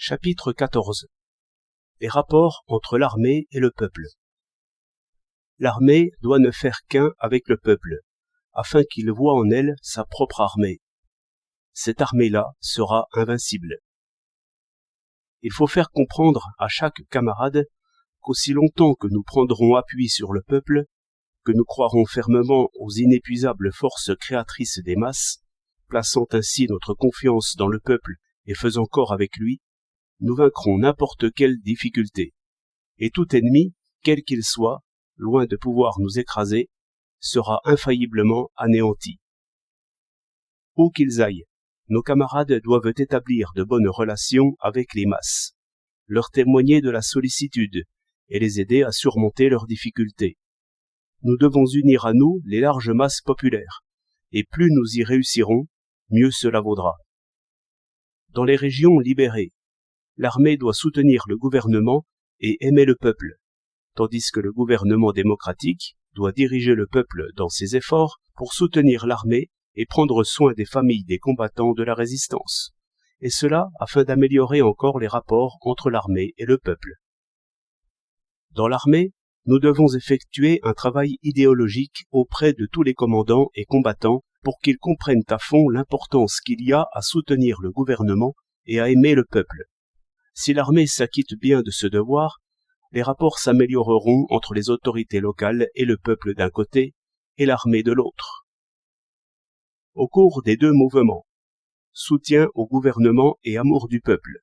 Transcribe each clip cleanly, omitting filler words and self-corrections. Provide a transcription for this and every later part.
Chapitre 14. Les rapports entre l'armée et le peuple. L'armée doit ne faire qu'un avec le peuple, afin qu'il voie en elle sa propre armée. Cette armée-là sera invincible. Il faut faire comprendre à chaque camarade qu'aussi longtemps que nous prendrons appui sur le peuple, que nous croirons fermement aux inépuisables forces créatrices des masses, plaçant ainsi notre confiance dans le peuple et faisant corps avec lui, nous vaincrons n'importe quelle difficulté. Et tout ennemi, quel qu'il soit, loin de pouvoir nous écraser, sera infailliblement anéanti. Où qu'ils aillent, nos camarades doivent établir de bonnes relations avec les masses, leur témoigner de la sollicitude et les aider à surmonter leurs difficultés. Nous devons unir à nous les larges masses populaires, et plus nous y réussirons, mieux cela vaudra. Dans les régions libérées, l'armée doit soutenir le gouvernement et aimer le peuple, tandis que le gouvernement démocratique doit diriger le peuple dans ses efforts pour soutenir l'armée et prendre soin des familles des combattants de la résistance, et cela afin d'améliorer encore les rapports entre l'armée et le peuple. Dans l'armée, nous devons effectuer un travail idéologique auprès de tous les commandants et combattants pour qu'ils comprennent à fond l'importance qu'il y a à soutenir le gouvernement et à aimer le peuple. Si l'armée s'acquitte bien de ce devoir, les rapports s'amélioreront entre les autorités locales et le peuple d'un côté et l'armée de l'autre. Au cours des deux mouvements, soutien au gouvernement et amour du peuple,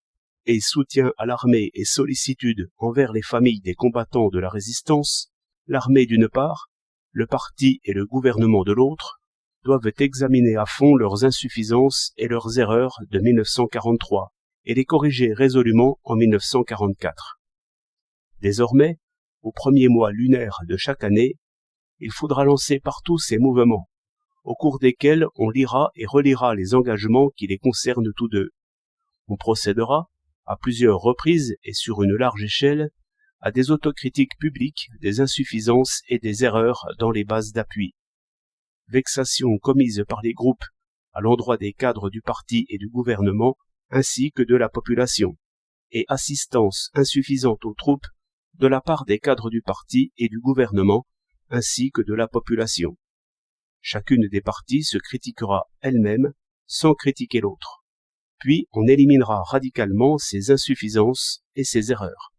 et soutien à l'armée et sollicitude envers les familles des combattants de la résistance, l'armée d'une part, le parti et le gouvernement de l'autre, doivent examiner à fond leurs insuffisances et leurs erreurs de 1943 et les corriger résolument en 1944. Désormais, au premier mois lunaire de chaque année, il faudra lancer partout ces mouvements, au cours desquels on lira et relira les engagements qui les concernent tous deux. On procédera, à plusieurs reprises et sur une large échelle, à des autocritiques publiques des insuffisances et des erreurs dans les bases d'appui. Vexations commises par les groupes à l'endroit des cadres du parti et du gouvernement, ainsi que de la population, et assistance insuffisante aux troupes de la part des cadres du parti et du gouvernement, ainsi que de la population. Chacune des parties se critiquera elle-même sans critiquer l'autre. Puis on éliminera radicalement ces insuffisances et ces erreurs.